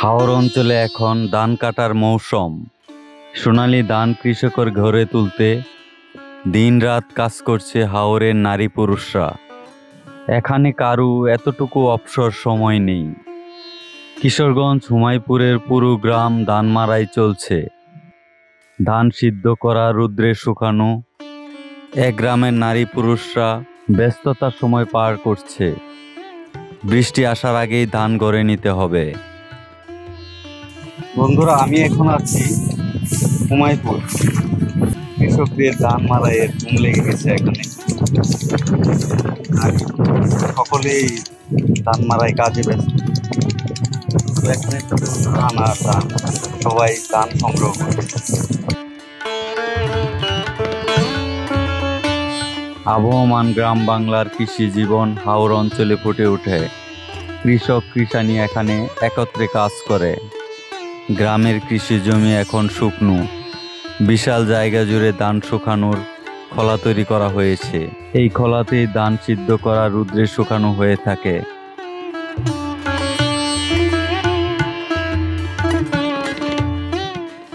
হাওর অঞ্চলে এখন ধান কাটার মৌসুম। সোনালী ধান কৃষকের ঘরে তুলতে দিনরাত কাজ করছে হাওরের নারী পুরুষরা। এখানে কারু এতটুকু অবসর সময় নেই। কিশোরগঞ্জ হুমায়পুরের পুরো গ্রাম ধান মারাই চলছে। ধান সিদ্ধ করা, রৌদ্রে শুকানো, এক গ্রামের নারী পুরুষরা ব্যস্ততার সময় পার করছে। বৃষ্টি আসার আগেই ধান গড়ে নিতে হবে। বন্ধুরা, আমি এখন আছি হুমায়পুর। কৃষকদের ধান মারাইয়ের ধুম লেগে গেছে এখানে। আর সকলেই ধান মারাই কাজে ব্যস্ত। এখানে ধান আর ধান, সবাই ধান সংগ্রহ করছে। আবহমান গ্রাম বাংলার কৃষি জীবন হাওর অঞ্চলে ফুটে ওঠে। কৃষক কৃষানি এখানে একত্রে কাজ করে। গ্রামের কৃষি জমি এখন শুকনো। বিশাল জায়গা জুড়ে ধান শুকানোর খোলা তৈরি করা হয়েছে। এই খোলাতেই ধান সিদ্ধ করা, রৌদ্রে শুকানো হয়ে থাকে।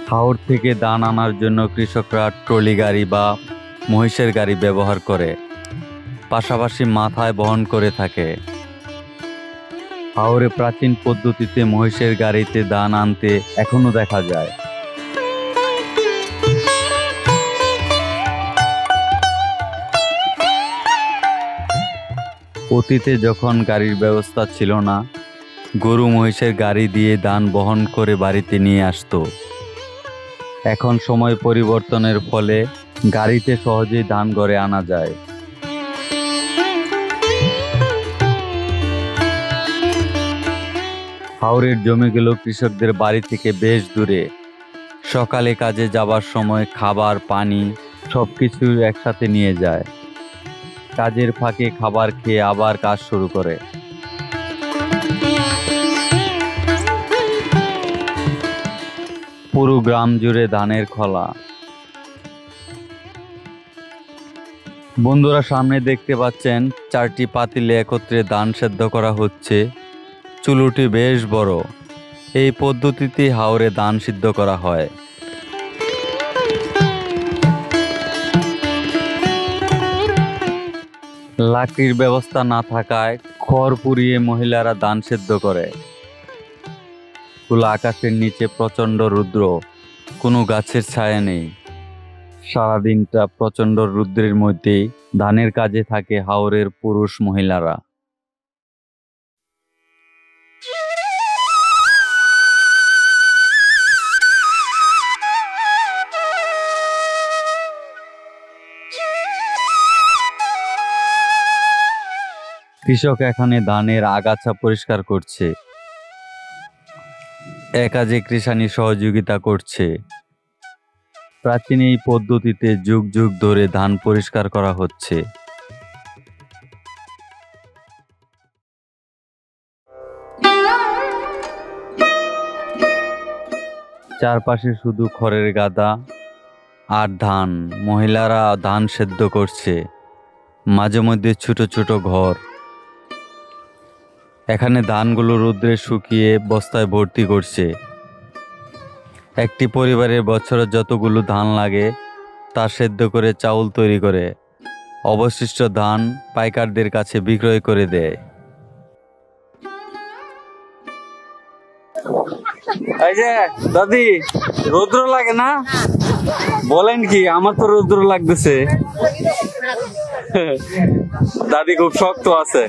হাওর থেকে ধান আনার জন্য কৃষকরা ট্রলি গাড়ি বা মহিষের গাড়ি ব্যবহার করে, পাশাপাশি মাথায় বহন করে থাকে। হাওরে প্রাচীন পদ্ধতিতে মহিষের গাড়িতে ধান আনতে এখনো দেখা যায়। অতীতে যখন গাড়ির ব্যবস্থা ছিল না, গরু মহিষের গাড়ি দিয়ে ধান বহন করে বাড়িতে নিয়ে আসতো। এখন সময় পরিবর্তনের ফলে গাড়িতে সহজেই ধান ঘরে আনা যায়। হাওরের জমিগুলো কৃষকদের বাড়ি থেকে বেশ দূরে। সকালে কাজে যাবার সময় খাবার, পানি সবকিছু একসাথে নিয়ে যায়। কাজের ফাঁকে খাবার খেয়ে আবার কাজ শুরু করে। পুরো গ্রাম জুড়ে ধানের খোলা। বন্ধুরা, সামনে দেখতে পাচ্ছেন 4টি পাতিলে একত্রে ধান সেদ্ধ করা হচ্ছে। চুলোটি বেশ বড়। এই পদ্ধতিতে হাওরে ধান সিদ্ধ করা হয়। লাকড়ির ব্যবস্থা না থাকায় খড় পুড়িয়ে মহিলারা ধান সেদ্ধ করে। খোলা আকাশের নিচে প্রচণ্ড রৌদ্র, কোনো গাছের ছায়া নেই। সারাদিনটা প্রচণ্ড রৌদ্রের মধ্যেই ধানের কাজে থাকে হাওরের পুরুষ মহিলারা। কৃষক এখানে ধানের আগাছা পরিষ্কার করছে। এ কাজে কৃষানি সহযোগিতা করছে। প্রাচীন এই পদ্ধতিতে যুগ যুগ ধরে ধান পরিষ্কার করা হচ্ছে। চারপাশে শুধু খড়ের গাদা আর ধান। মহিলারা ধান সেদ্ধ করছে। মাঝে মধ্যে ছোট ছোট ঘর। এখানে ধানগুলো রৌদ্রে শুকিয়ে বস্তায় ভর্তি করছে। একটি পরিবারের বছরে যতগুলো ধান লাগে তা সেদ্ধ করে চাউল তৈরি করে অবশিষ্ট ধান পাইকারদের কাছে বিক্রয় করে দেয়। এই যে দাদি, রৌদ্র লাগে না? বলেন কি, আমার তো রৌদ্র লাগতেছে। দাদি খুব শক্ত আছে।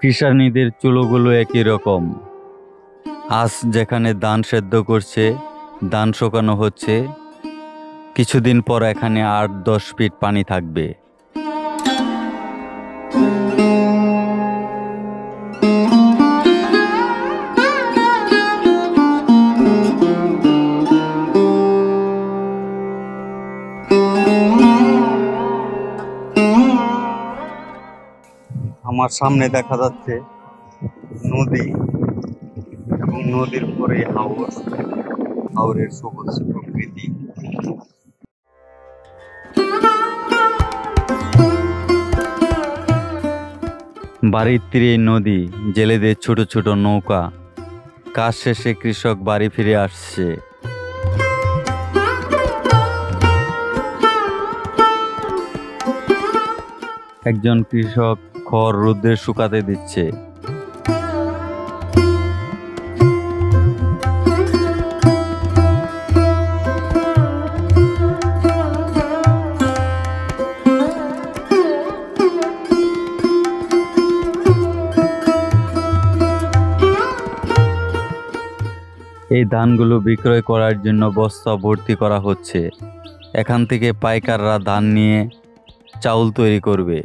কৃষানীদের চুলোগুলো একই রকম। আজ যেখানে ধান সেদ্ধ করছে, ধান শুকানো হচ্ছে, কিছুদিন পর এখানে 8-10 ফিট পানি থাকবে। আমার সামনে দেখা যাচ্ছে নদী এবং নদীর পরে হাওর। হাওরের সবুজ প্রকৃতি। বাড়ির তীরে নদী, জেলেদের ছোট ছোট নৌকা। কাজ শেষে কৃষক বাড়ি ফিরে আসছে। একজন কৃষক খড় রোদে শুকাতে দিচ্ছে। এই ধানগুলো বিক্রয় করার জন্য বস্তা ভর্তি করা হচ্ছে। এখান থেকে পাইকাররা ধান নিয়ে চাউল তৈরি করবে।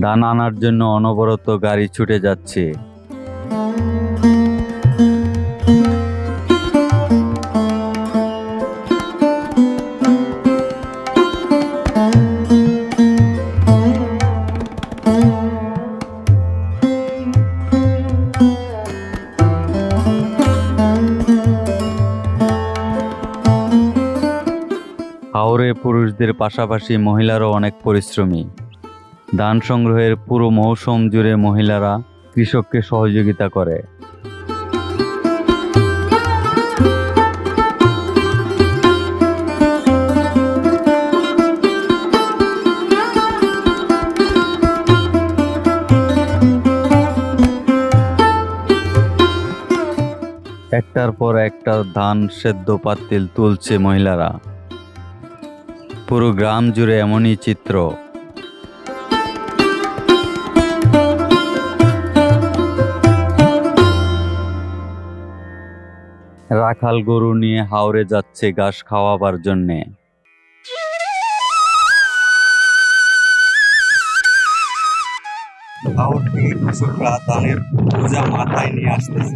ধান আনার জন্য অনবরত গাড়ি ছুটে যাচ্ছে। হাওরে পুরুষদের পাশাপাশি মহিলারাও অনেক পরিশ্রমী। ধান সংগ্রহের পুরো মৌসুম জুড়ে মহিলারা কৃষককে সহযোগিতা করে। একটার পর একটা ধান সেদ্ধ পাতিল তুলছে মহিলারা। পুরো গ্রাম জুড়ে এমনই চিত্র। রাখাল গরু নিয়ে হাওরে যাচ্ছে ঘাস খাওয়াবার জন্যে। হাওর থেকে কৃষকরা ধানের বোঝা মাথায় নিয়ে আসতেছে।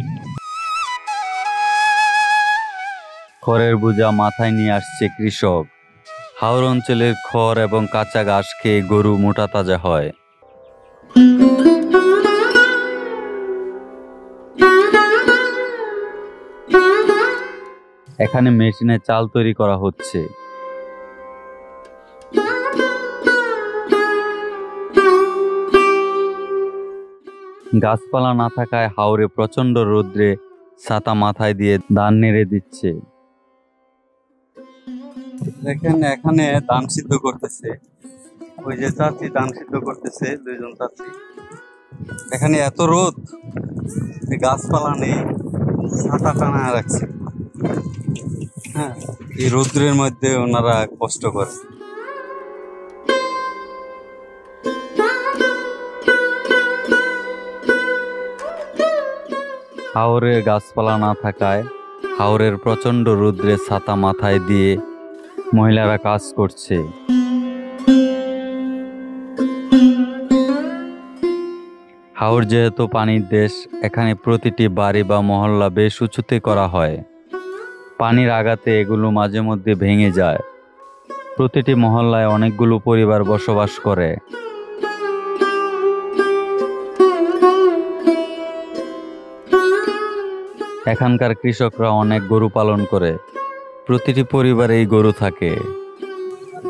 খড়ের বোঝা মাথায় নিয়ে আসছে কৃষক। হাওর অঞ্চলের খড় এবং কাঁচা ঘাস খেয়ে গরু মোটা তাজা হয়। এখানে মেশিনে চাল তৈরি করা হচ্ছে। গাছপালা না থাকায় হাওরে প্রচন্ড রৌদ্রে ছাতা মাথায় দিয়ে ধান নেড়ে দিচ্ছে। দেখেন এখানে ধান সিদ্ধ করতেছে। ওই যে চাচি ধান সিদ্ধ করতেছে, দুইজন চাচি। এখানে এত রোদ, গাছপালা নেই, ছাতা টানা রাখছে। হ্যাঁ, এই রৌদ্রের মধ্যে ওনারা কষ্ট করে। হাওরে গাছপালা না থাকায় হাওরের প্রচন্ড রৌদ্রে ছাতা মাথায় দিয়ে মহিলারা কাজ করছে। হাওর যেহেতু পানির দেশ, এখানে প্রতিটি বাড়ি বা মহল্লা বেশ উঁচুতে করা হয়। পানির আঘাতে এগুলো মাঝে মধ্যে ভেঙে যায়। প্রতিটি মহল্লায় অনেকগুলো পরিবার বসবাস করে। এখানকার কৃষকরা অনেক গরু পালন করে। প্রতিটি পরিবারে এই গরু থাকে।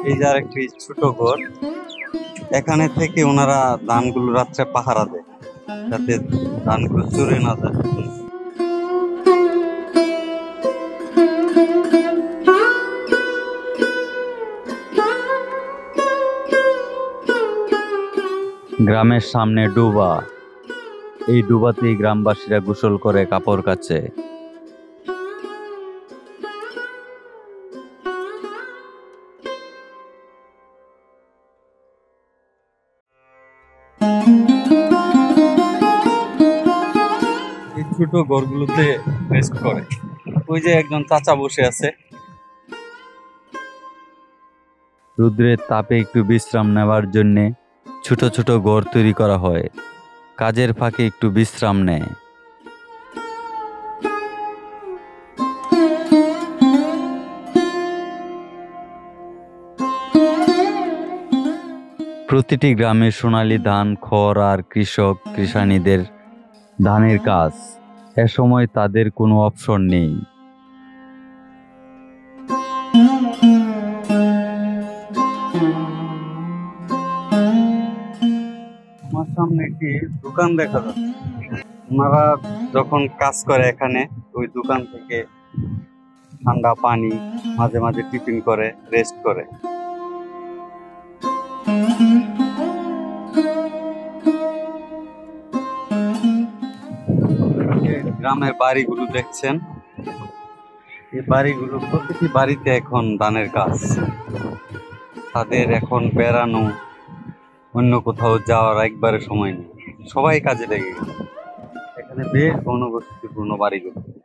এই যে আরেকটি ছোট ঘর, এখানে থেকে ওনারা ধানগুলো রাত্রে পাহারা দেয় যাতে ধানগুলো চুরে না যায়। গ্রামের সামনে ডুবা। এই ডুবাতেই গ্রামবাসীরা গোসল করে কাপড় কাচে। এই ছোট ঘরগুলোতে রেস্ট করে। ওই যে একজন চাচা বসে আছে। রৌদ্রের তাপে একটু বিশ্রাম নেওয়ার জন্যে ছোট ছোট ঘর তৈরি করা হয়। কাজের ফাঁকে একটু বিশ্রাম নেয়। প্রতিটি গ্রামে সোনালী ধান, খড় আর কৃষক কৃষানীদের ধানের কাজ। এ সময় তাদের কোনো অবসর নেই। আমার সামনে একটি দোকান দেখা যাচ্ছে। ওনারা যখন কাজ করে এখানে ওই দোকান থেকে ঠান্ডা পানি, মাঝে মাঝে টিফিন করে, রেস্ট করে। গ্রামের বাড়িগুলো দেখছেন, এই বাড়িগুলো প্রতিটি বাড়িতে এখন ধানের কাজ। তাদের এখন বেড়ানো, অন্য কোথাও যাওয়ার একবারে সময় নেই, সবাই কাজে লেগে গেছে। এখানে বেশ ঘনবসতিপূর্ণ বাড়িগুলো।